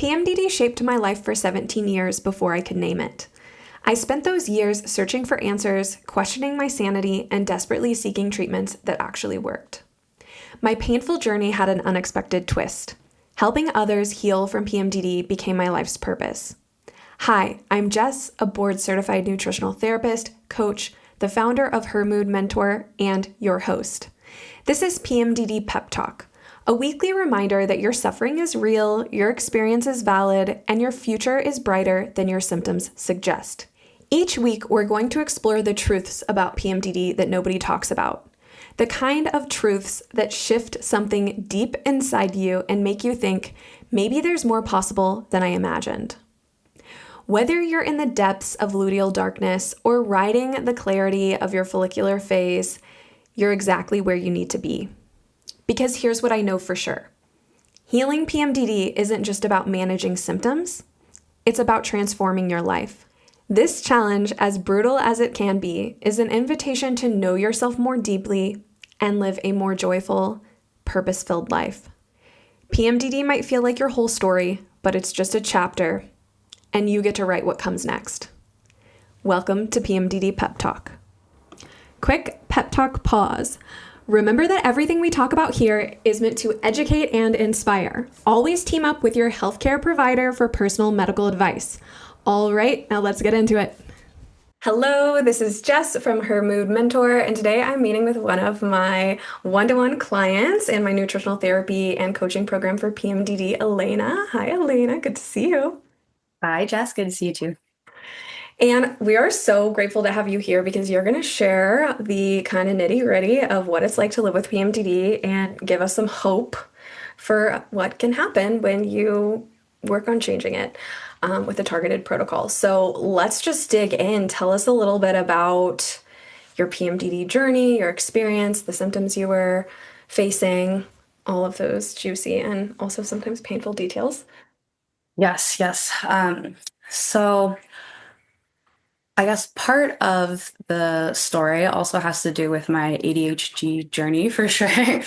PMDD shaped my life for 17 years before I could name it. I spent those years searching for answers, questioning my sanity, and desperately seeking treatments that actually worked. My painful journey had an unexpected twist. Helping others heal from PMDD became my life's purpose. Hi, I'm Jess, a board-certified nutritional therapist, coach, the founder of Her Mood Mentor, and your host. This is PMDD Pep Talk, a weekly reminder that your suffering is real, your experience is valid, and your future is brighter than your symptoms suggest. Each week, we're going to explore the truths about PMDD that nobody talks about. The kind of truths that shift something deep inside you and make you think, maybe there's more possible than I imagined. Whether you're in the depths of luteal darkness or riding the clarity of your follicular phase, you're exactly where you need to be. Because here's what I know for sure. Healing PMDD isn't just about managing symptoms, it's about transforming your life. This challenge, as brutal as it can be, is an invitation to know yourself more deeply and live a more joyful, purpose-filled life. PMDD might feel like your whole story, but it's just a chapter, and you get to write what comes next. Welcome to PMDD Pep Talk. Quick pep talk pause. Remember that everything we talk about here is meant to educate and inspire. Always team up with your healthcare provider for personal medical advice. All right, now let's get into it. Hello, this is Jess from Her Mood Mentor, and today I'm meeting with one of my one-to-one clients in my nutritional therapy and coaching program for PMDD, Alaina. Hi, Alaina. Good to see you. Hi, Jess. Good to see you too. And we are so grateful to have you here because you're going to share the kind of nitty-gritty of what it's like to live with PMDD and give us some hope for what can happen when you work on changing it with a targeted protocol. So let's just dig in. Tell us a little bit about your PMDD journey, your experience, the symptoms you were facing, all of those juicy and also sometimes painful details. Yes. So I guess part of the story also has to do with my ADHD journey for sure.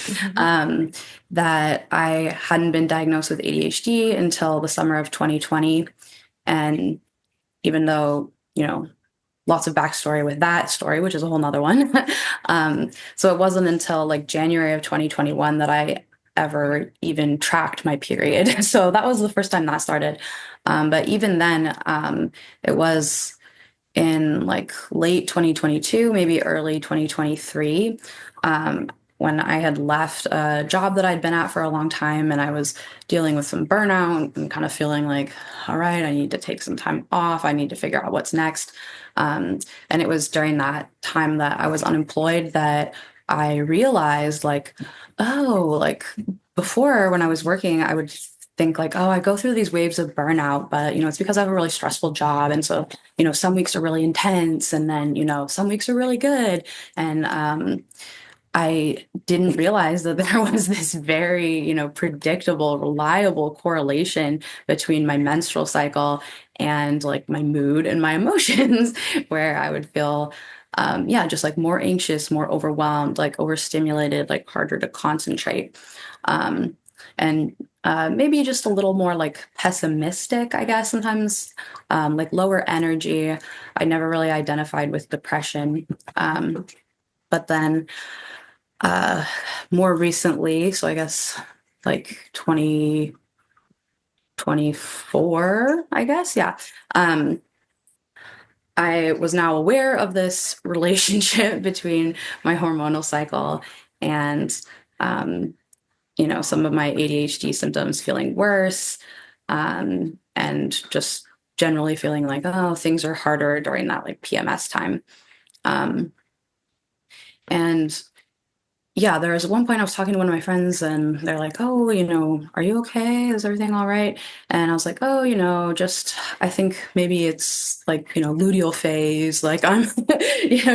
That I hadn't been diagnosed with ADHD until the summer of 2020. And even though, lots of backstory with that story, which is a whole nother one. So it wasn't until like January of 2021 that I ever even tracked my period. So that was the first time that started. But even then, it was in like late 2022, maybe early 2023, when I had left a job that I'd been at for a long time and I was dealing with some burnout and kind of feeling like, all right, I need to take some time off. I need to figure out what's next. And it was during that time that I was unemployed that I realized before when I was working, I would think like, oh, I go through these waves of burnout, but, it's because I have a really stressful job. And so, some weeks are really intense and then, some weeks are really good. And, I didn't realize that there was this very, predictable, reliable correlation between my menstrual cycle and like my mood and my emotions, where I would feel, just like more anxious, more overwhelmed, like overstimulated, like harder to concentrate. And maybe just a little more like pessimistic, I guess, sometimes, like lower energy. I never really identified with depression. But then more recently, so I guess like 2024, I guess, yeah. I was now aware of this relationship between my hormonal cycle and, some of my ADHD symptoms feeling worse, and just generally feeling like, oh, things are harder during that like PMS time. And yeah, there was one point I was talking to one of my friends and they're like, oh, are you okay? Is everything all right? And I was like, oh, I think maybe it's like, luteal phase. Like I'm,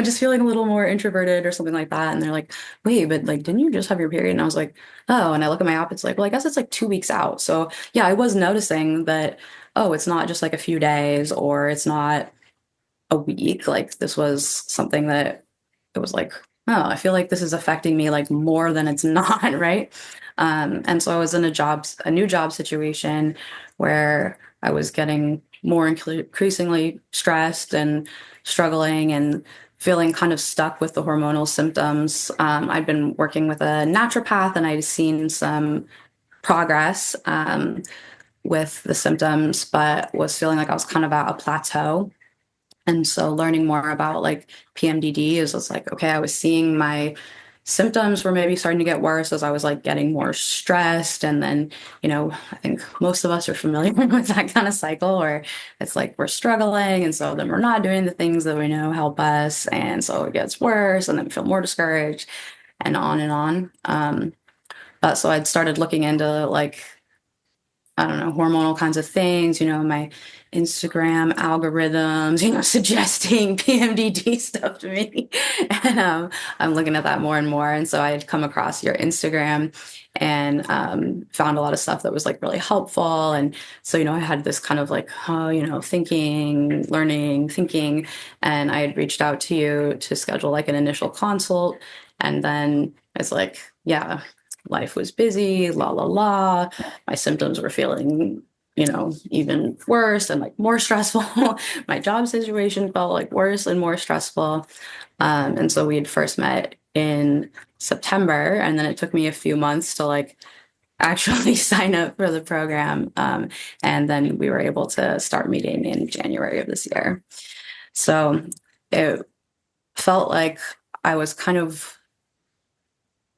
just feeling a little more introverted or something like that. And they're like, wait, but like, didn't you just have your period? And I was like, oh, and I look at my app, it's like, well, I guess it's like 2 weeks out. So yeah, I was noticing that, oh, it's not just like a few days or it's not a week. Like this was something that it was like oh, I feel like this is affecting me like more than it's not, right? And so I was in a new job situation where I was getting more increasingly stressed and struggling and feeling kind of stuck with the hormonal symptoms. I'd been working with a naturopath and I'd seen some progress with the symptoms, but was feeling like I was kind of at a plateau. And so learning more about like PMDD is just like, okay, I was seeing my symptoms were maybe starting to get worse as I was like getting more stressed. And then, I think most of us are familiar with that kind of cycle where it's like we're struggling. And so then we're not doing the things that we know help us. And so it gets worse and then we feel more discouraged and on and on. But so I'd started looking into like I don't know, hormonal kinds of things, my Instagram algorithms, suggesting PMDD stuff to me. And I'm looking at that more and more. And so I had come across your Instagram and found a lot of stuff that was like really helpful. And so, I had this kind of like, thinking, learning, thinking. And I had reached out to you to schedule like an initial consult. And then it's like, yeah, life was busy, la, la, la. My symptoms were feeling, even worse and like more stressful. My job situation felt like worse and more stressful. And so we had first met in September, and then it took me a few months to like actually sign up for the program. And then we were able to start meeting in January of this year. So it felt like I was kind of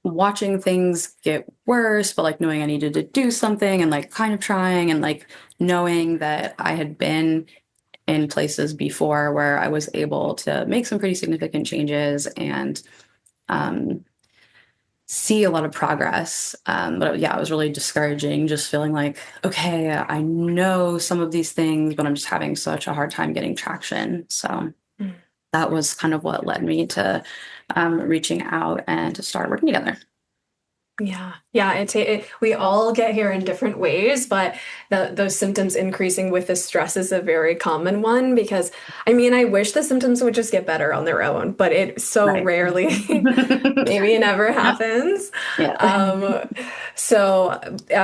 watching things get worse, but like knowing I needed to do something and like kind of trying and like knowing that I had been in places before where I was able to make some pretty significant changes and see a lot of progress. But yeah, it was really discouraging just feeling like, okay, I know some of these things, but I'm just having such a hard time getting traction. So that was kind of what led me to reaching out and to start working together. Yeah. Yeah. We all get here in different ways, but those symptoms increasing with the stress is a very common one because I mean, I wish the symptoms would just get better on their own, but it so Right. rarely, maybe it never happens. Yeah.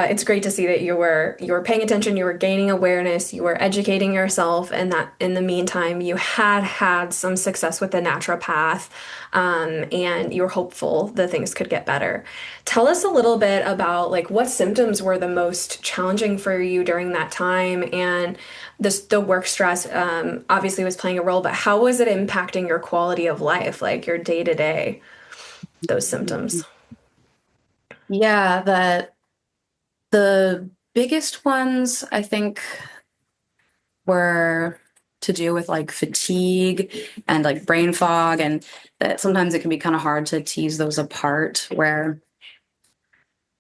It's great to see that you were paying attention, you were gaining awareness, you were educating yourself, and that in the meantime, you had some success with the naturopath, and you were hopeful that things could get better. Tell us a little bit about like what symptoms were the most challenging for you during that time, and the work stress obviously was playing a role, but how was it impacting your quality of life, like your day to day, those symptoms? Yeah, the biggest ones I think were to do with like fatigue and like brain fog, and that sometimes it can be kind of hard to tease those apart where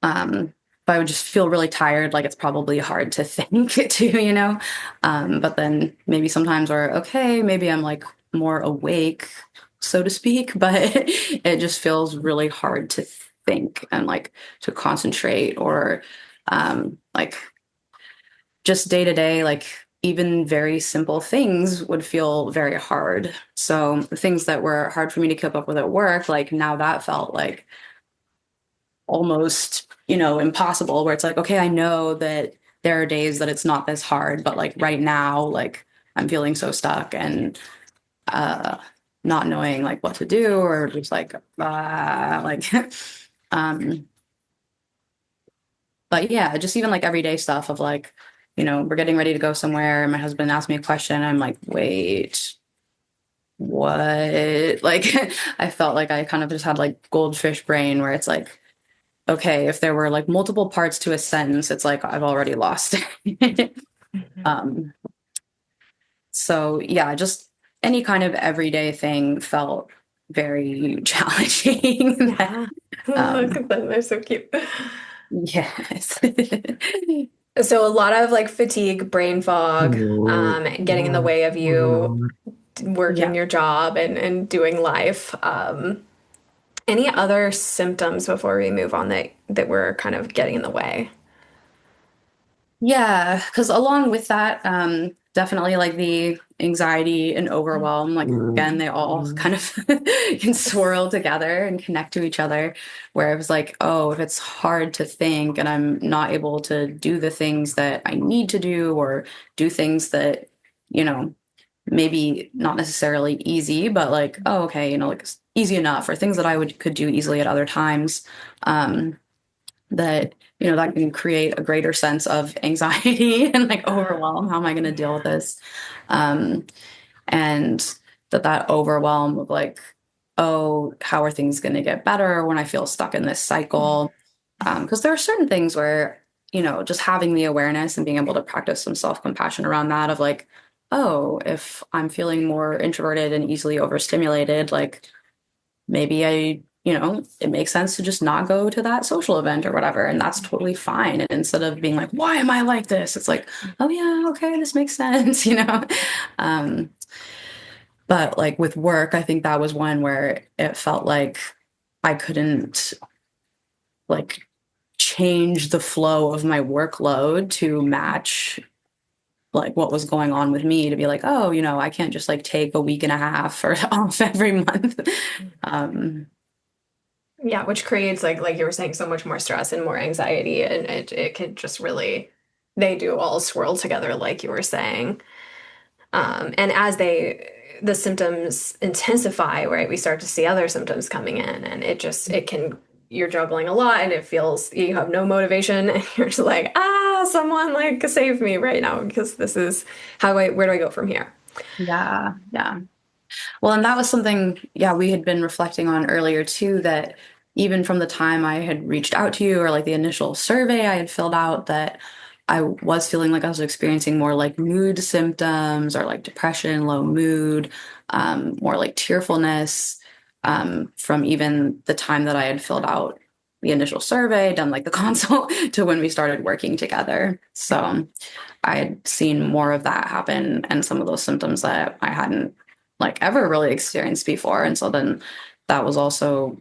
if I would just feel really tired, like it's probably hard to think too, but then maybe sometimes we're okay, maybe I'm like more awake, so to speak, but it just feels really hard to think and like to concentrate or like just day to day, like even very simple things would feel very hard. So the things that were hard for me to keep up with at work, like now that felt like almost, impossible, where it's like, okay, I know that there are days that it's not this hard, but like right now, like I'm feeling so stuck and not knowing like what to do or just like um but yeah, just even like everyday stuff of like, we're getting ready to go somewhere and my husband asked me a question. I'm like, wait, what? Like, I felt like I kind of just had like goldfish brain where it's like, okay, if there were like multiple parts to a sentence, it's like I've already lost it. um, so yeah, just any kind of everyday thing felt very challenging. Yeah. Look um, at them. They're so cute. yes. So a lot of like fatigue, brain fog, getting in the way of you working Yeah. your job and doing life. Any other symptoms before we move on that were kind of getting in the way? Yeah, because along with that, definitely like the anxiety and overwhelm, like again, they all kind of can swirl together and connect to each other, where it was like, oh, if it's hard to think and I'm not able to do the things that I need to do, or do things that, you know, maybe not necessarily easy, but like, oh, okay, you know, like easy enough, or things that I could do easily at other times, that, you know, that can create a greater sense of anxiety and like overwhelm. How am I going to deal with this? And that overwhelm of like, oh, how are things going to get better when I feel stuck in this cycle? Because there are certain things where, you know, just having the awareness and being able to practice some self-compassion around that, of like, oh, if I'm feeling more introverted and easily overstimulated, like maybe you know, it makes sense to just not go to that social event or whatever. And that's totally fine. And instead of being like, why am I like this? It's like, oh yeah, okay, this makes sense, you know? But like with work, I think that was one where it felt like I couldn't like change the flow of my workload to match like what was going on with me, to be like, oh, you know, I can't just like take a week and a half or off every month. Yeah, which creates like you were saying, so much more stress and more anxiety, and it could just really, they do all swirl together, like you were saying. And as the symptoms intensify, right, we start to see other symptoms coming in, and it can, you're juggling a lot, and it feels you have no motivation, and you're just like, someone like save me right now, because this is where do I go from here? Yeah, yeah. Well, and that was something, yeah, we had been reflecting on earlier too, that even from the time I had reached out to you, or like the initial survey I had filled out, that I was feeling like I was experiencing more like mood symptoms, or like depression, low mood, more like tearfulness, from even the time that I had filled out the initial survey, done like the consult, to when we started working together. So I had seen more of that happen, and some of those symptoms that I hadn't like ever really experienced before. And so then that was also,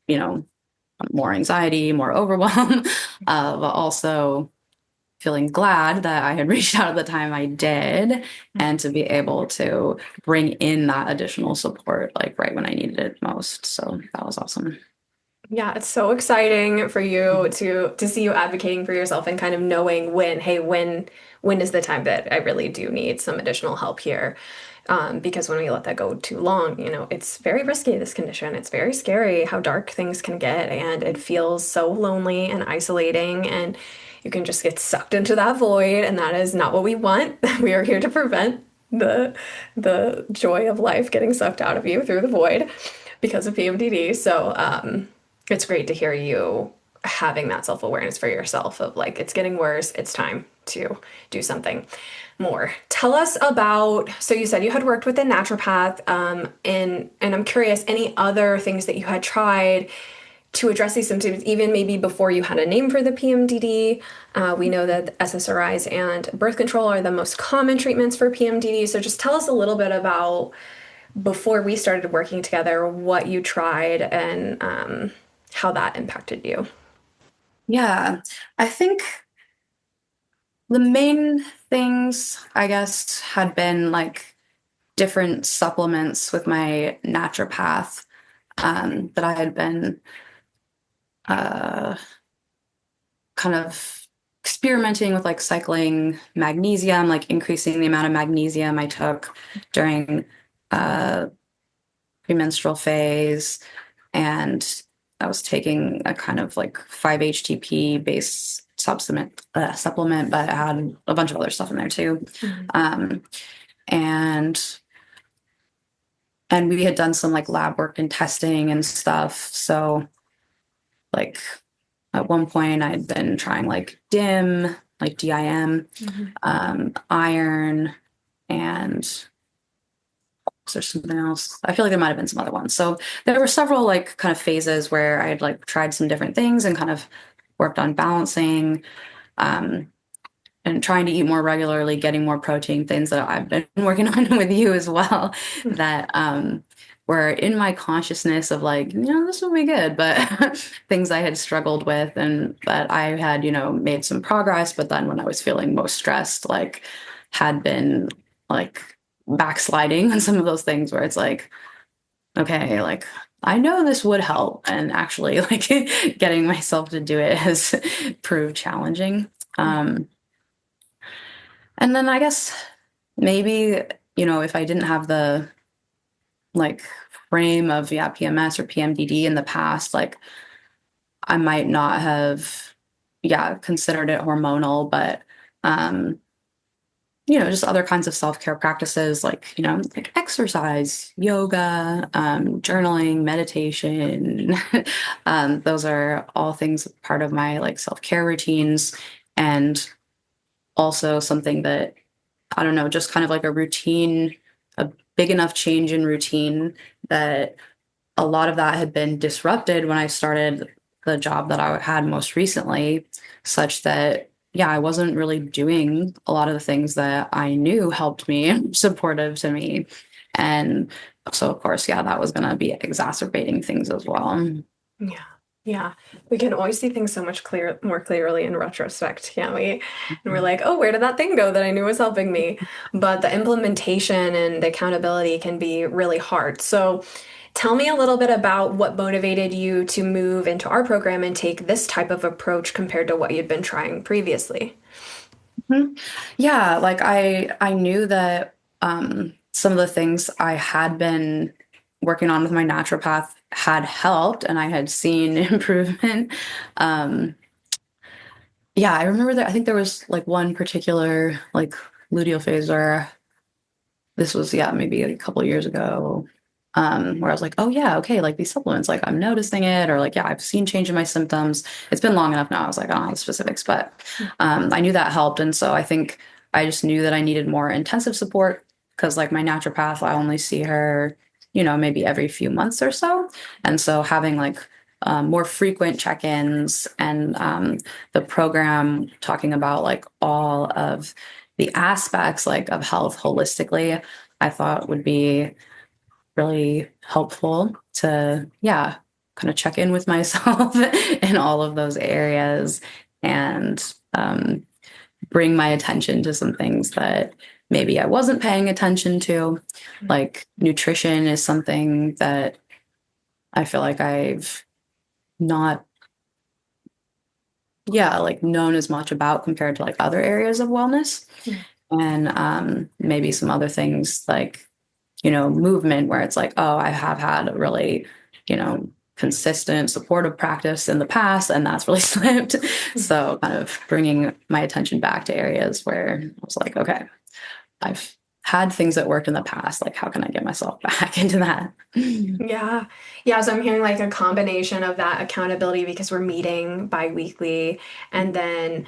you know, more anxiety, more overwhelm, but also feeling glad that I had reached out at the time I did, and to be able to bring in that additional support like right when I needed it most. So that was awesome. Yeah, it's so exciting for you to see you advocating for yourself, and kind of knowing when, hey, when is the time that I really do need some additional help here. Because when we let that go too long, you know, it's very risky, this condition. It's very scary how dark things can get, and it feels so lonely and isolating, and you can just get sucked into that void, and that is not what we want. We are here to prevent the joy of life getting sucked out of you through the void because of PMDD. So, it's great to hear you having that self-awareness for yourself of like, it's getting worse, it's time to do something more. Tell us about, so you said you had worked with a naturopath, and I'm curious, any other things that you had tried to address these symptoms, even maybe before you had a name for the PMDD. We know that SSRIs and birth control are the most common treatments for PMDD. So just tell us a little bit about, before we started working together, what you tried, and how that impacted you. Yeah, I think the main things, I guess, had been like different supplements with my naturopath, that I had been uh, kind of experimenting with, like cycling magnesium, like increasing the amount of magnesium I took during premenstrual phase. And I was taking a kind of like 5-HTP based supplement, but it had a bunch of other stuff in there too. Um, and we had done some like lab work and testing and stuff. So like at one point I'd been trying like DIM, like DIM, iron, and was there something else? I feel like there might have been some other ones. So there were several like kind of phases where I had like tried some different things and kind of worked on balancing, um, and trying to eat more regularly, getting more protein, things that I've been working on with you as well, that were in my consciousness of like, you know, this will be good, but things I had struggled with, and that I had, you know, made some progress, but then when I was feeling most stressed, like had been like backsliding on some of those things where it's like, okay, like I know this would help, and actually like getting myself to do it has proved challenging. Um, and then I guess maybe, if I didn't have the like frame of PMS or PMDD in the past, like I might not have considered it hormonal, but um just other kinds of self-care practices like exercise, yoga, journaling, meditation. Those are all things part of my like self-care routines, and also something that, I don't know, just kind of like a routine, a big enough change in routine that a lot of that had been disrupted when I started the job that I had most recently, such that, I wasn't really doing a lot of the things that I knew helped me, supportive to me. And so, of course, that was going to be exacerbating things as well. Yeah. Yeah. We can always see things so much more clearly in retrospect, can't we? And we're like, oh, where did that thing go that I knew was helping me? But the implementation and the accountability can be really hard. So tell me a little bit about what motivated you to move into our program and take this type of approach compared to what you'd been trying previously. Mhm. Yeah, like I knew that some of the things I had been working on with my naturopath had helped, and I had seen improvement. Um, I remember that I think there was like one particular like luteal phase where this was maybe a couple of years ago, where I was like, oh yeah, okay, like these supplements, like I'm noticing it, or like I've seen change in my symptoms. It's been long enough now. I was like, I don't have the specifics, but I knew that helped, and so I think I just knew that I needed more intensive support because like my naturopath, I only see her, maybe every few months or so, and so having like more frequent check-ins, and the program talking about like all of the aspects like of health holistically, I thought would be really helpful to, kind of check in with myself in all of those areas, and bring my attention to some things that maybe I wasn't paying attention to. Like nutrition is something that I feel like I've not, like known as much about compared to like other areas of wellness. And maybe some other things like, movement, where it's like, oh, I have had a really, consistent supportive practice in the past, and that's really slipped. So kind of bringing my attention back to areas where I was like, okay, I've had things that worked in the past. Like, how can I get myself back into that? Yeah. Yeah. So I'm hearing like a combination of that accountability because we're meeting bi-weekly, and then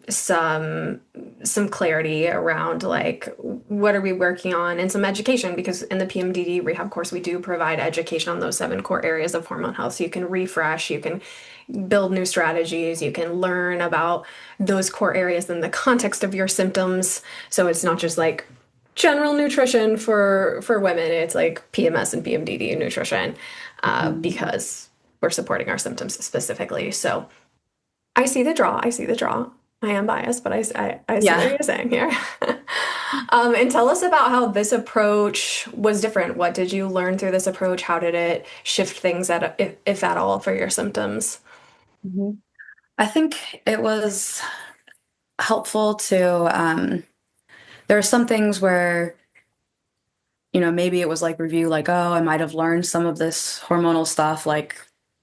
some clarity around like what are we working on, and some education, because in the PMDD rehab course we do provide education on those 7 core areas of hormone health. So you can refresh, you can build new strategies, you can learn about those core areas in the context of your symptoms. So it's not just like general nutrition for women. It's like PMS and PMDD nutrition, because we're supporting our symptoms specifically. So I see the draw. I see the draw. I am biased, but I see what Yeah. you're saying here. And tell us about how this approach was different. What did you learn through this approach? How did it shift things, if at all, for your symptoms? Mhm. I think it was helpful to, there are some things where, maybe it was like review, like, oh, I might have learned some of this hormonal stuff, like,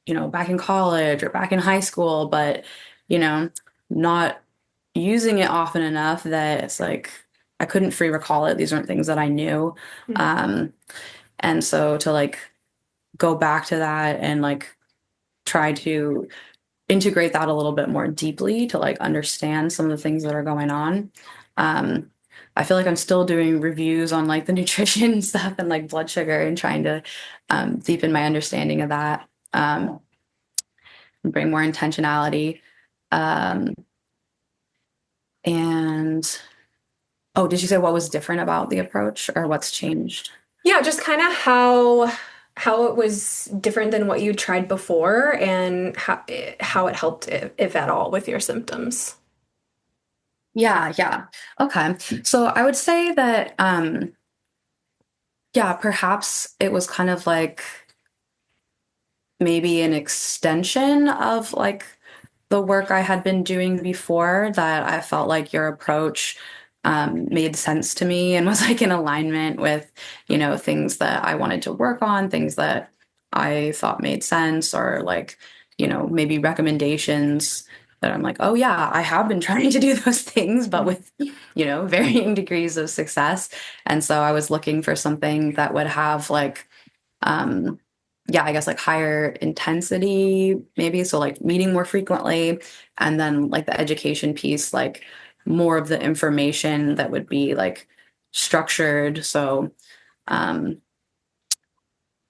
back in college or back in high school, but, not using it often enough that it's like I couldn't free recall it. These aren't things that I knew. Um, and so to like go back to that and like try to integrate that a little bit more deeply to like understand some of the things that are going on. Um, I feel like I'm still doing reviews on like the nutrition stuff and like blood sugar, and trying to deepen my understanding of that, and bring more intentionality. Um, and oh, did you say what was different about the approach or what's changed? Yeah, just kind of how it was different than what you tried before, and how it helped, if at all, with your symptoms. Yeah, yeah. Okay. So I would say that, yeah, perhaps it was kind of like maybe an extension of like the work I had been doing before, that I felt like your approach made sense to me and was like in alignment with, things that I wanted to work on, things that I thought made sense, or like, maybe recommendations that I'm like, oh yeah, I have been trying to do those things, but with, varying degrees of success. And so I was looking for something that would have like, um, yeah, I guess like higher intensity, maybe. So like meeting more frequently. And then like the education piece, like more of the information that would be like structured. So um,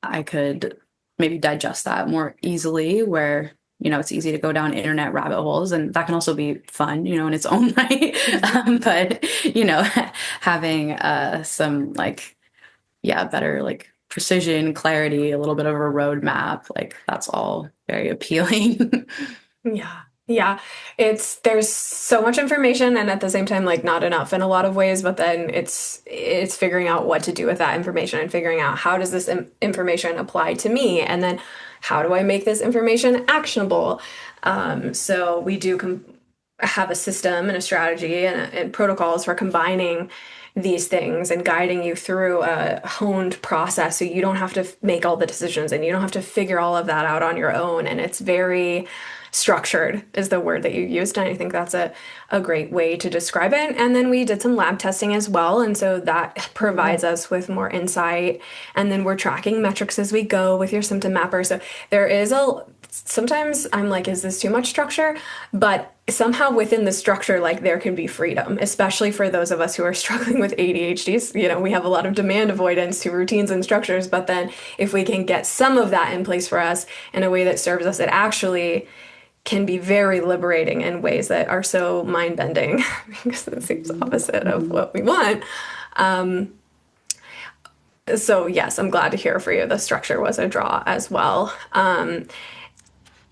I could maybe digest that more easily, where, it's easy to go down internet rabbit holes, and that can also be fun, in its own right. But, having some like, yeah, better like precision, clarity, a little bit of a roadmap. Like that's all very appealing. Yeah. Yeah. There's so much information and at the same time like not enough in a lot of ways, but then it's figuring out what to do with that information and figuring out how does this information apply to me, and then how do I make this information actionable? So we do have a system and a strategy and protocols for combining these things and guiding you through a honed process so you don't have to make all the decisions and you don't have to figure all of that out on your own. And it's very structured is the word that you used, and I think that's a great way to describe it. And then we did some lab testing as well, and so that provides us with more insight, and then we're tracking metrics as we go with your symptom mapper. So there is sometimes I'm like, is this too much structure? But somehow within the structure, like there can be freedom, especially for those of us who are struggling with ADHDs. We have a lot of demand avoidance to routines and structures, but then if we can get some of that in place for us in a way that serves us, it actually can be very liberating in ways that are so mind-bending because it seems opposite of what we want. So yes, I'm glad to hear for you the structure was a draw as well.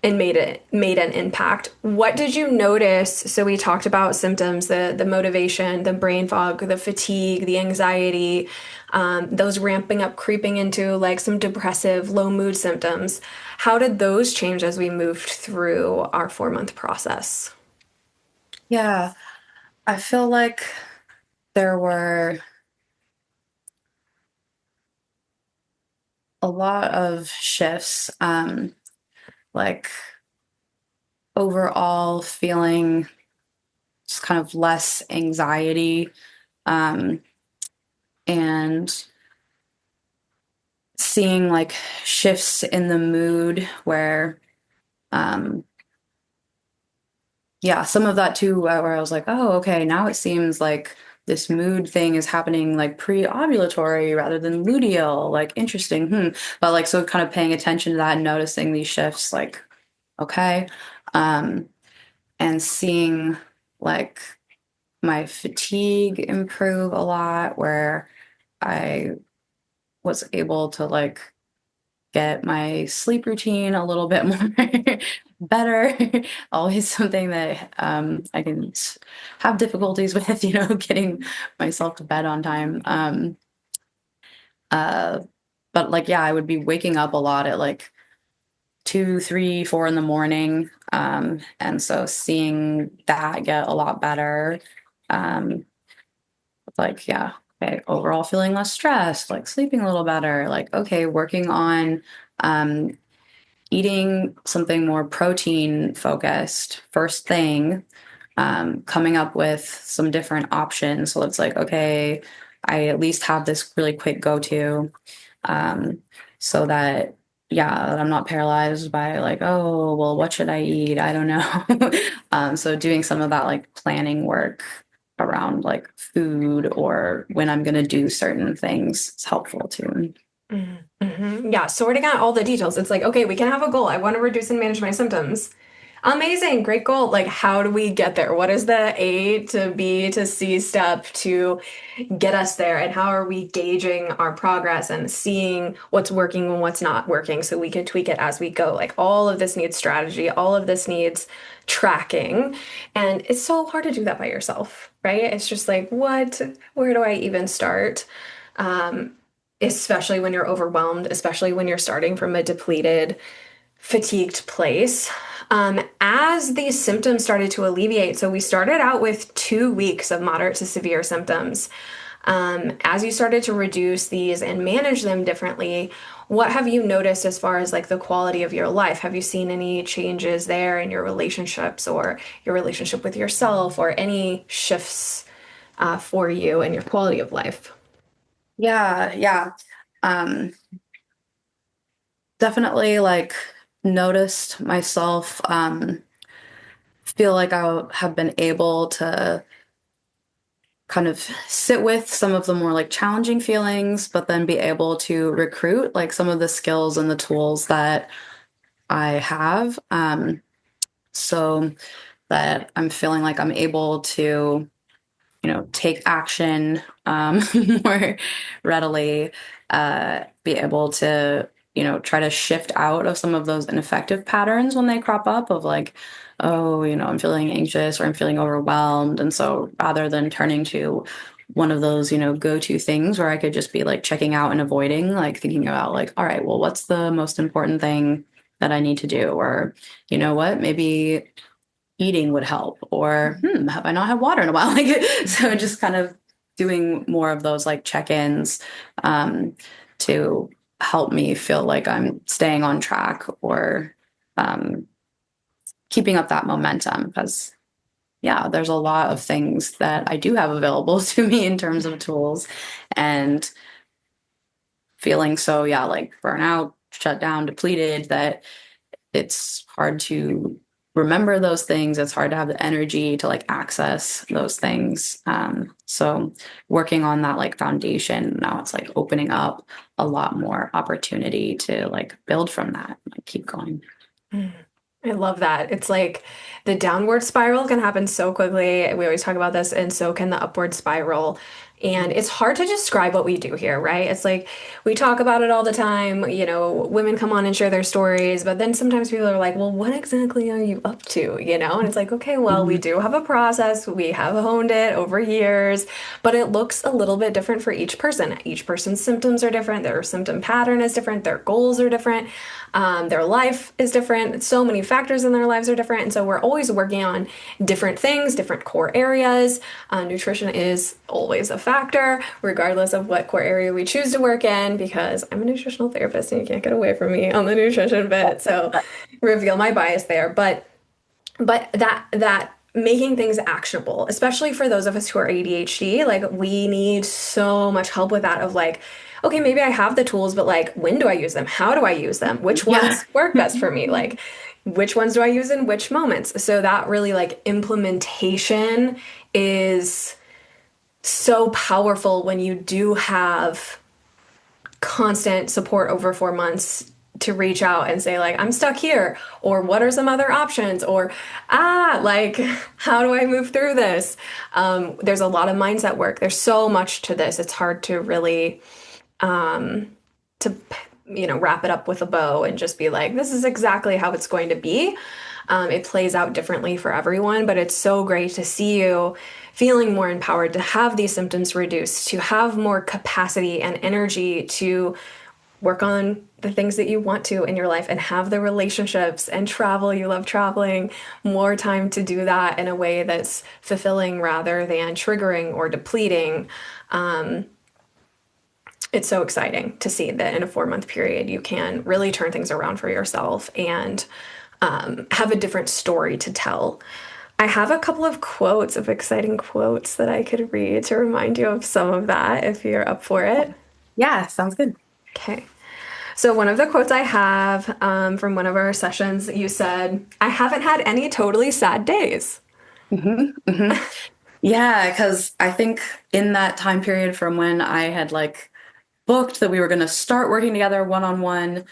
And made an impact. What did you notice? So we talked about symptoms, the motivation, the brain fog, the fatigue, the anxiety, those ramping up, creeping into like some depressive, low mood symptoms. How did those change as we moved through our 4-month process? Yeah, I feel like there were a lot of shifts, like overall feeling just kind of less anxiety, um, and seeing like shifts in the mood where, um, yeah, some of that too, where I was like, oh, okay, now it seems like this mood thing is happening like pre-ovulatory rather than luteal. Like, interesting. But like, so kind of paying attention to that and noticing these shifts, like, okay. Um, and seeing like my fatigue improve a lot, where I was able to like get my sleep routine a little bit more better. Always something that I can have difficulties with, getting myself to bed on time. Uh, but like, yeah, I would be waking up a lot at like 2, 3, 4 in the morning. And so seeing that get a lot better, um, like, yeah, okay, overall feeling less stressed, like sleeping a little better, like, okay, working on, um, eating something more protein focused first thing, coming up with some different options. So it's like, okay, I at least have this really quick go-to, um, so that, yeah, that I'm not paralyzed by like, oh, well, what should I eat? I don't know. So doing some of that like planning work around like food or when I'm going to do certain things is helpful too. Mm-hmm. Yeah, sorting out all the details. It's like, okay, we can have a goal. I want to reduce and manage my symptoms. Amazing. Great goal. Like, how do we get there? What is the A to B to C step to get us there? And how are we gauging our progress and seeing what's working and what's not working so we can tweak it as we go? Like, all of this needs strategy, all of this needs tracking. And it's so hard to do that by yourself, right? It's just like, where do I even start? Um, Especially when you're overwhelmed, especially when you're starting from a depleted, fatigued place. As these symptoms started to alleviate, so we started out with 2 weeks of moderate to severe symptoms. As you started to reduce these and manage them differently, what have you noticed as far as like the quality of your life? Have you seen any changes there in your relationships or your relationship with yourself or any shifts for you and your quality of life? Yeah, yeah. Um, Definitely like noticed myself, feel like I have been able to kind of sit with some of the more like challenging feelings, but then be able to recruit like some of the skills and the tools that I have. So that I'm feeling like I'm able to, take action more readily, be able to, try to shift out of some of those ineffective patterns when they crop up of like, oh, I'm feeling anxious or I'm feeling overwhelmed. And so rather than turning to one of those, go-to things where I could just be like checking out and avoiding, like thinking about like, all right, well, what's the most important thing that I need to do? Or, you know what, maybe eating would help, or have I not had water in a while? Like, so just kind of doing more of those like check-ins to help me feel like I'm staying on track or um, keeping up that momentum. Because yeah, there's a lot of things that I do have available to me in terms of tools, and feeling so, yeah, like burnout, shut down, depleted, that it's hard to remember those things. It's hard to have the energy to like access those things. So working on that like foundation, now it's like opening up a lot more opportunity to like build from that, like keep going. I love that. It's like the downward spiral can happen so quickly. We always talk about this, and so can the upward spiral. And it's hard to describe what we do here, right? It's like we talk about it all the time. Women come on and share their stories, but then sometimes people are like, well, what exactly are you up to? And it's like, okay, well, we Mhm. do have a process. We have honed it over years, but it looks a little bit different for each person. Each person's symptoms are different. Their symptom pattern is different. Their goals are different. Their life is different. So many factors in their lives are different. And so we're always working on different things, different core areas. Nutrition is always a factor, regardless of what core area we choose to work in, because I'm a nutritional therapist and you can't get away from me on the nutrition bit. So reveal my bias there. But that making things actionable, especially for those of us who are ADHD, like we need so much help with that of like, okay, maybe I have the tools, but like when do I use them? How do I use them? Which Yeah. ones work best for me? Like which ones do I use in which moments? So that really like implementation is so powerful when you do have constant support over 4 months to reach out and say like I'm stuck here, or what are some other options, or like how do I move through this. There's a lot of mindset work. There's so much to this. It's hard to really to wrap it up with a bow and just be like this is exactly how it's going to be. It plays out differently for everyone, but it's so great to see you feeling more empowered, to have these symptoms reduced, to have more capacity and energy to work on the things that you want to in your life and have the relationships and travel. You love traveling, more time to do that in a way that's fulfilling rather than triggering or depleting. It's so exciting to see that in a 4 month period, you can really turn things around for yourself and have a different story to tell. I have a couple of quotes of exciting quotes that I could read to remind you of some of that if you're up for it. Yeah, sounds good. Okay. So, one of the quotes I have from one of our sessions, you said, I haven't had any totally sad days. hmm hmm Yeah, because I think in that time period from when I had like booked that we were going to start working together one on one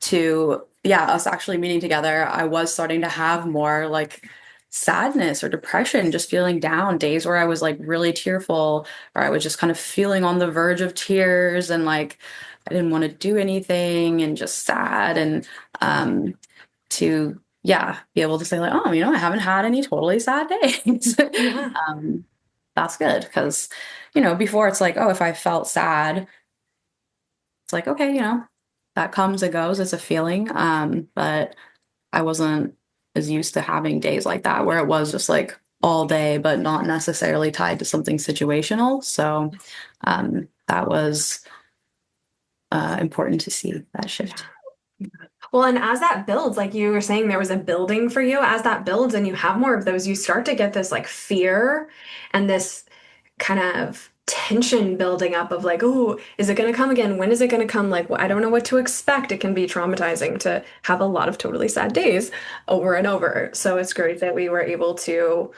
to yeah, us actually meeting together, I was starting to have more like sadness or depression, just feeling down, days where I was like really tearful, or I was just kind of feeling on the verge of tears and like I didn't want to do anything and just sad. And to, yeah, be able to say, like, oh, I haven't had any totally sad days. Yeah. um, that's good because, before it's like, oh, if I felt sad, it's like, okay, that comes and goes. It's a feeling. But I wasn't as used to having days like that where it was just like all day, but not necessarily tied to something situational. So that was important to see that shift. Well, and as that builds, like you were saying, there was a building for you. As that builds and you have more of those, you start to get this like fear and this kind of tension building up of like, oh, is it going to come again? When is it going to come? Like, well, I don't know what to expect. It can be traumatizing to have a lot of totally sad days over and over. So it's great that we were able to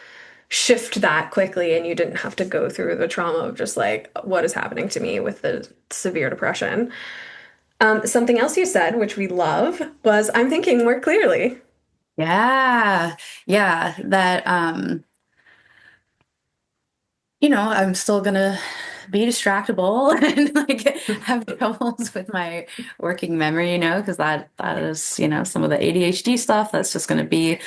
shift that quickly and you didn't have to go through the trauma of just like, what is happening to me with the severe depression. Something else you said, which we love, was I'm thinking more clearly. Yeah. Yeah. That, I'm still gonna be distractible and like have troubles with my working memory, because that is, some of the ADHD stuff. That's just gonna be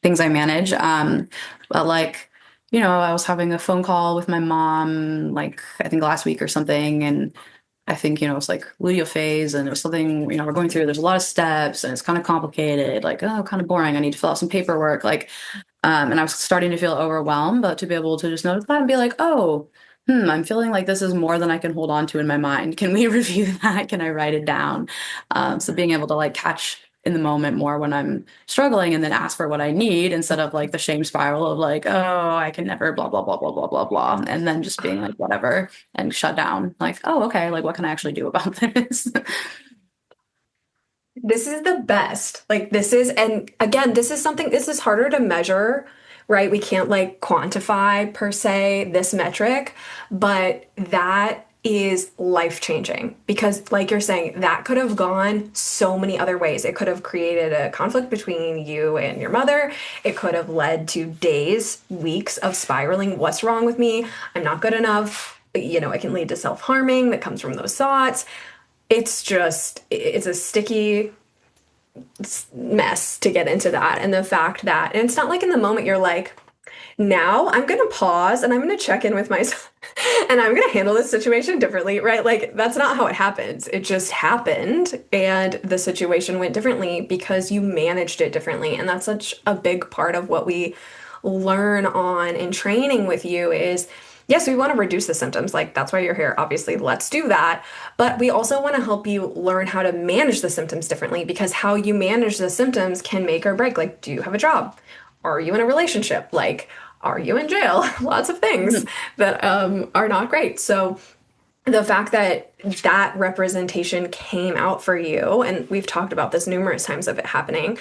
things I manage. But like, I was having a phone call with my mom, like I think last week or something, and I think, it's like luteal phase and it was something, we're going through, there's a lot of steps and it's kind of complicated, like, oh, kind of boring. I need to fill out some paperwork. Like, and I was starting to feel overwhelmed, but to be able to just notice that and be like, oh, I'm feeling like this is more than I can hold on to in my mind. Can we review that? Can I write it down? So being able to like catch in the moment more when I'm struggling and then ask for what I need instead of like the shame spiral of like, oh, I can never blah, blah, blah, blah, blah, blah, blah. And then just being like, whatever, and shut down. Like, oh, okay, like what can I actually do about this? This is the best. Like, this is, and again, this is something, this is harder to measure, right? We can't like quantify per se this metric, but that is life changing because, like you're saying, that could have gone so many other ways. It could have created a conflict between you and your mother. It could have led to days, weeks of spiraling. What's wrong with me? I'm not good enough. It can lead to self-harming that comes from those thoughts. It's a sticky mess to get into that. And the fact that, and it's not like in the moment you're like, now I'm going to pause and I'm going to check in with myself and I'm going to handle this situation differently, right? Like, that's not how it happens. It just happened and the situation went differently because you managed it differently. And that's such a big part of what we learn on in training with you is yes, we want to reduce the symptoms. Like, that's why you're here. Obviously, let's do that. But we also want to help you learn how to manage the symptoms differently because how you manage the symptoms can make or break. Like, do you have a job? Are you in a relationship? Like, are you in jail? Lots of things that are not great. So, the fact that that representation came out for you, and we've talked about this numerous times of it happening,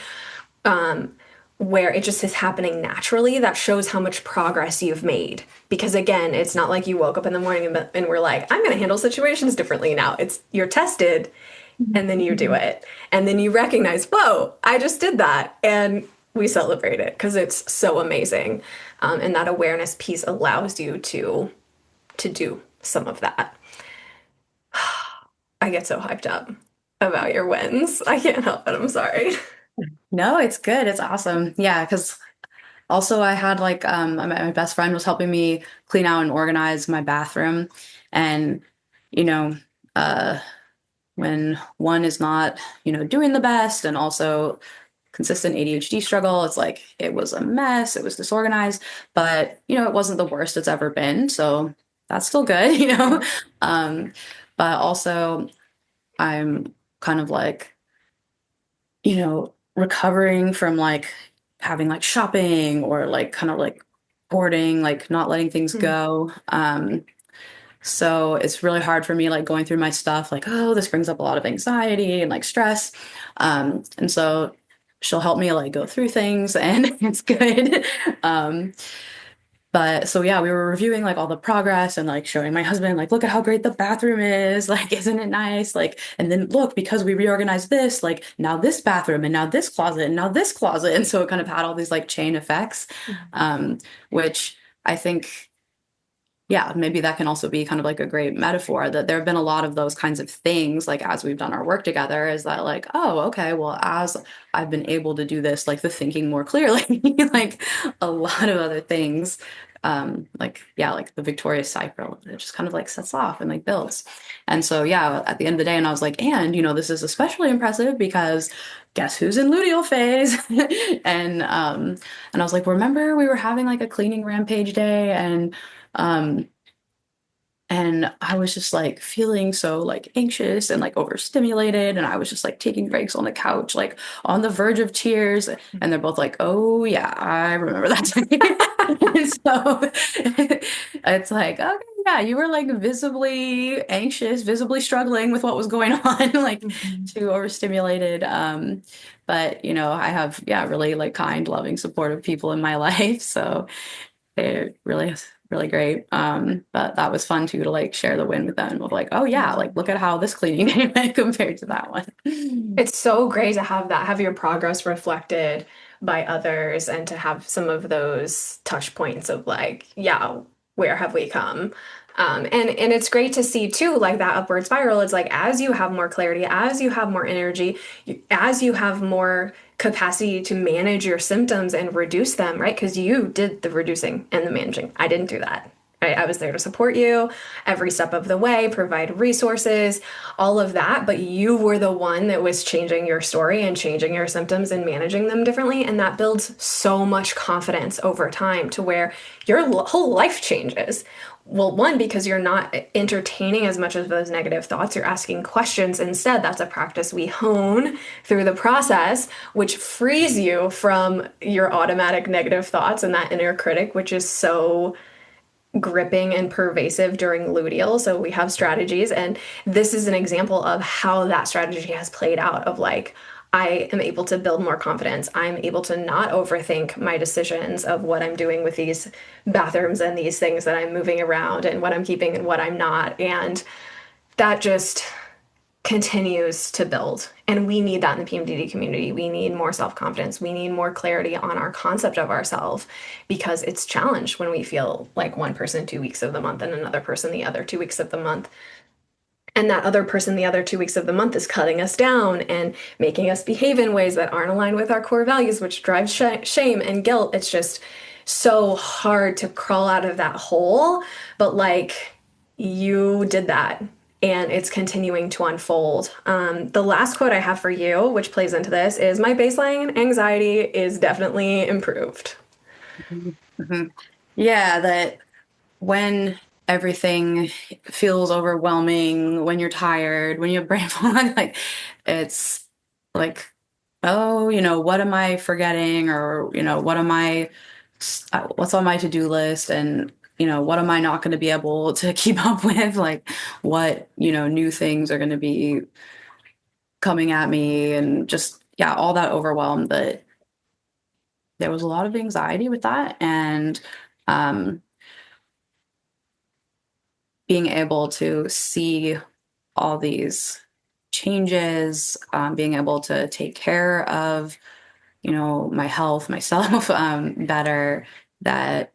where it just is happening naturally, that shows how much progress you've made. Because again, it's not like you woke up in the morning and were like, I'm going to handle situations differently now. It's you're tested and then you do it. And then you recognize, whoa, I just did that. And we celebrate it because it's so amazing. And that awareness piece allows you to do some of that. I get so hyped up about your wins. I can't help it. I'm sorry. No, it's good. It's awesome. Yeah, because also I had like my best friend was helping me clean out and organize my bathroom. And, you know, uh when one is not, doing the best and also consistent ADHD struggle, it's like it was a mess, it was disorganized, but it wasn't the worst it's ever been. So that's still good. Um, but also I'm kind of like recovering from like having like shopping or like kind of like hoarding, like not letting things go. So it's really hard for me like going through my stuff, like, oh, this brings up a lot of anxiety and like stress. And so she'll help me like go through things and it's good. Um, But so yeah, we were reviewing like all the progress and like showing my husband like, look at how great the bathroom is, like isn't it nice? Like, and then look, because we reorganized this, like now this bathroom and now this closet and now this closet. And so it kind of had all these like chain effects, um, which I think, yeah, maybe that can also be kind of like a great metaphor that there have been a lot of those kinds of things, like as we've done our work together, is that like, oh, okay, well, as I've been able to do this, like the thinking more clearly, like a lot of other things, like, yeah, like the victorious cycle, it just kind of like sets off and like builds. And so, yeah, at the end of the day, and I was like, and, this is especially impressive because guess who's in luteal phase? And I was like, remember we were having like a cleaning rampage day um, and I was just like feeling so like anxious and like overstimulated. And I was just like taking breaks on the couch, like on the verge of tears. And they're both like, oh, yeah, I remember that time. And so it's like, okay, yeah, you were like visibly anxious, visibly struggling with what was going on, like too overstimulated. But, I have, yeah, really like kind, loving, supportive people in my life. So it really is really great. But that was fun too to like share the win with them of like, oh yeah, like look at how this cleaning day went compared to that one. It's so great to have your progress reflected by others and to have some of those touch points of like, yeah, where have we come? And it's great to see too, like that upward spiral. It's like as you have more clarity, as you have more energy, as you have more capacity to manage your symptoms and reduce them, right? Because you did the reducing and the managing. I didn't do that. Right? I was there to support you every step of the way, provide resources, all of that. But you were the one that was changing your story and changing your symptoms and managing them differently. And that builds so much confidence over time to where your whole life changes. Well, one, because you're not entertaining as much of those negative thoughts, you're asking questions instead. That's a practice we hone through the process, which frees you from your automatic negative thoughts and that inner critic, which is so gripping and pervasive during luteal. So we have strategies, and this is an example of how that strategy has played out of like, I am able to build more confidence. I'm able to not overthink my decisions of what I'm doing with these bathrooms and these things that I'm moving around and what I'm keeping and what I'm not. And that just continues to build. And we need that in the PMDD community. We need more self-confidence. We need more clarity on our concept of ourselves because it's challenged when we feel like one person 2 weeks of the month and another person the other 2 weeks of the month. And that other person the other 2 weeks of the month is cutting us down and making us behave in ways that aren't aligned with our core values, which drives shame and guilt. It's just so hard to crawl out of that hole. But like, you did that and it's continuing to unfold. The last quote I have for you, which plays into this, is my baseline anxiety is definitely improved. Mm-hmm. Yeah, that when everything feels overwhelming, when you're tired, when you have brain fog, like it's like, oh, what am I forgetting? Or, what's on my to-do list? And, what am I not going to be able to keep up with? Like what, new things are going to be coming at me and just, yeah, all that overwhelm that there was a lot of anxiety with that. And, being able to see all these changes, being able to take care of, my health, myself, better, that,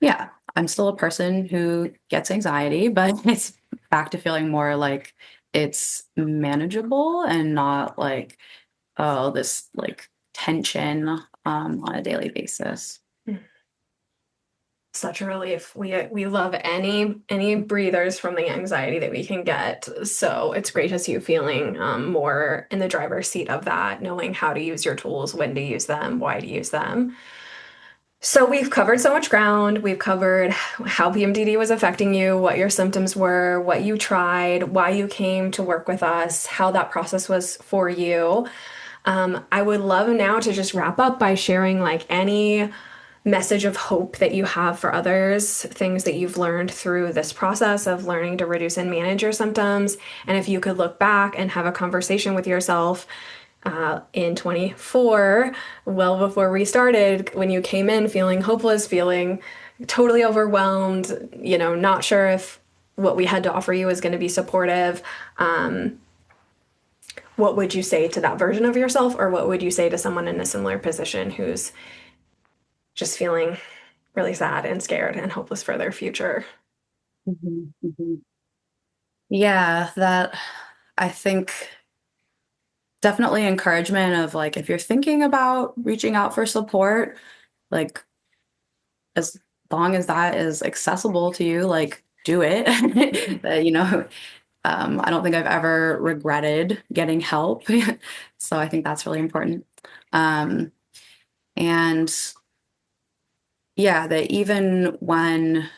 yeah, I'm still a person who gets anxiety, but it's back to feeling more like it's manageable and not like, oh, this like tension, on a daily basis. Such a relief. We love any breathers from the anxiety that we can get. So it's great to see you feeling more in the driver's seat of that, knowing how to use your tools, when to use them, why to use them. So we've covered so much ground. We've covered how PMDD was affecting you, what your symptoms were, what you tried, why you came to work with us, how that process was for you. I would love now to just wrap up by sharing like any message of hope that you have for others, things that you've learned through this process of learning to reduce and manage your symptoms. And if you could look back and have a conversation with yourself, in 24, well before we started, when you came in feeling hopeless, feeling totally overwhelmed, not sure if what we had to offer you was going to be supportive. What would you say to that version of yourself, or what would you say to someone in a similar position who's just feeling really sad and scared and hopeless for their future? Mhm, mhm. Yeah, that I think definitely encouragement of like if you're thinking about reaching out for support, like as long as that is accessible to you, like do it. I don't think I've ever regretted getting help. So I think that's really important. Um, and yeah, that even when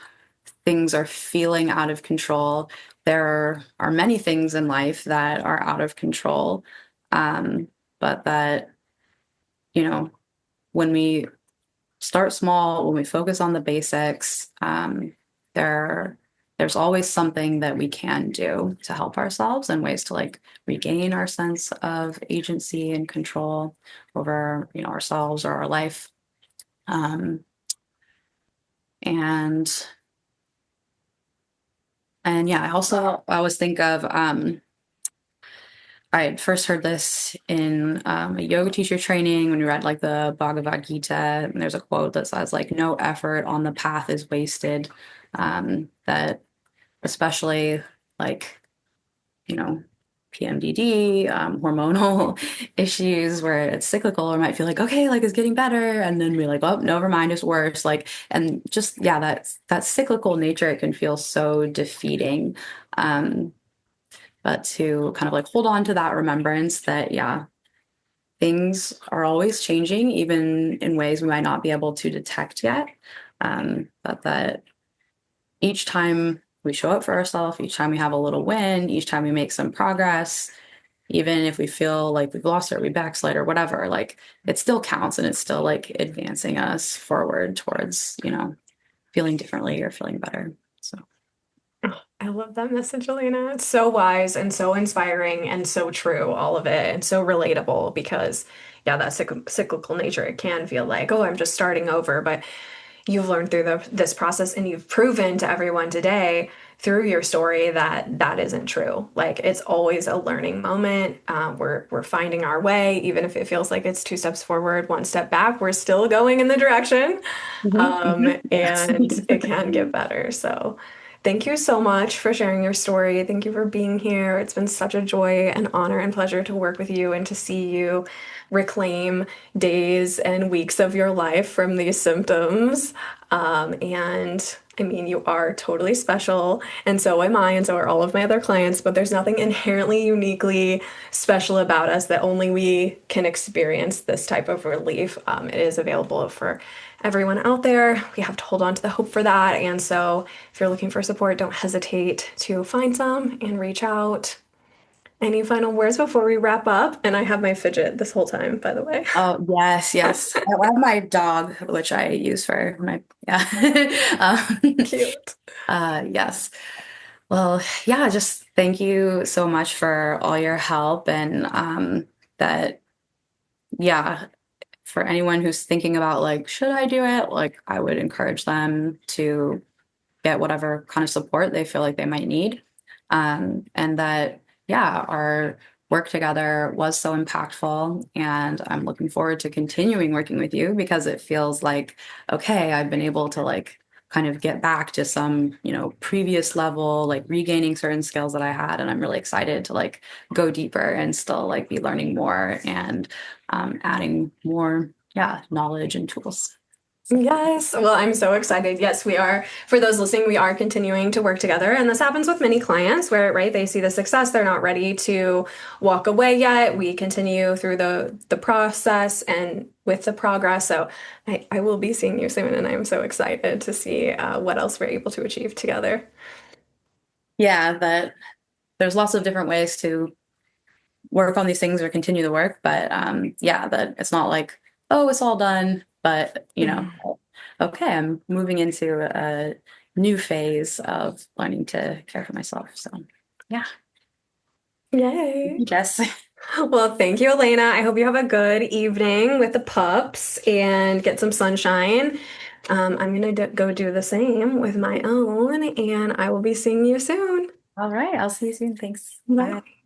things are feeling out of control, there are many things in life that are out of control. But that, you know, when we start small, when we focus on the basics, there there's always something that we can do to help ourselves and ways to like regain our sense of agency and control over, ourselves or our life. Um, and and yeah, I always think of I first heard this in a yoga teacher training when we read like the Bhagavad Gita, and there's a quote that says like no effort on the path is wasted. That especially like, you know, PMDD, hormonal issues where it's cyclical or might feel like, okay, like it's getting better. And then we're like, oh, never mind, it's worse. Like, and just, yeah, that cyclical nature, it can feel so defeating. But to kind of like hold on to that remembrance that, yeah, things are always changing, even in ways we might not be able to detect yet. But that each time we show up for ourselves, each time we have a little win, each time we make some progress, even if we feel like we've lost it, we backslide or whatever, like it still counts and it's still like advancing us forward towards, feeling differently or feeling better. So, Oh, I love that message, Alaina. It's so wise and so inspiring and so true, all of it, and so relatable because, yeah, that cyclical nature, it can feel like, oh, I'm just starting over. But you've learned through this process and you've proven to everyone today through your story that that isn't true. Like it's always a learning moment. We're finding our way, even if it feels like it's two steps forward, one step back. We're still going in the direction, yes. and it can get better. So. Thank you so much for sharing your story. Thank you for being here. It's been such a joy and honor and pleasure to work with you and to see you reclaim days and weeks of your life from these symptoms. And I mean, you are totally special, and so am I, and so are all of my other clients, but there's nothing inherently uniquely special about us that only we can experience this type of relief. It is available for everyone out there. We have to hold on to the hope for that. And so if you're looking for support, don't hesitate to find some and reach out. Any final words before we wrap up? And I have my fidget this whole time, by the way. Oh, yes, yes. I have my dog, which I use for my, yeah. Cute. Yes. Well, yeah, just thank you so much for all your help and that, yeah, for anyone who's thinking about like, should I do it? Like, I would encourage them to get whatever kind of support they feel like they might need. And that, yeah, our work together was so impactful. And I'm looking forward to continuing working with you because it feels like, okay, I've been able to like kind of get back to some, previous level, like regaining certain skills that I had. And I'm really excited to like go deeper and still like be learning more and adding more, yeah, knowledge and tools. So. Yes. Well, I'm so excited. Yes, we are. For those listening, we are continuing to work together. And this happens with many clients where, right, they see the success, they're not ready to walk away yet. We continue through the process and with the progress. So I will be seeing you soon, and I'm so excited to see what else we're able to achieve together. Yeah, that there's lots of different ways to work on these things or continue the work, but yeah, that it's not like, oh, it's all done, but okay, I'm moving into a new phase of learning to care for myself. So yeah. Yay. Yes. Well, thank you, Alaina. I hope you have a good evening with the pups and get some sunshine. I'm gonna go do the same with my own, and I will be seeing you soon. All right. I'll see you soon. Thanks. Bye. Bye.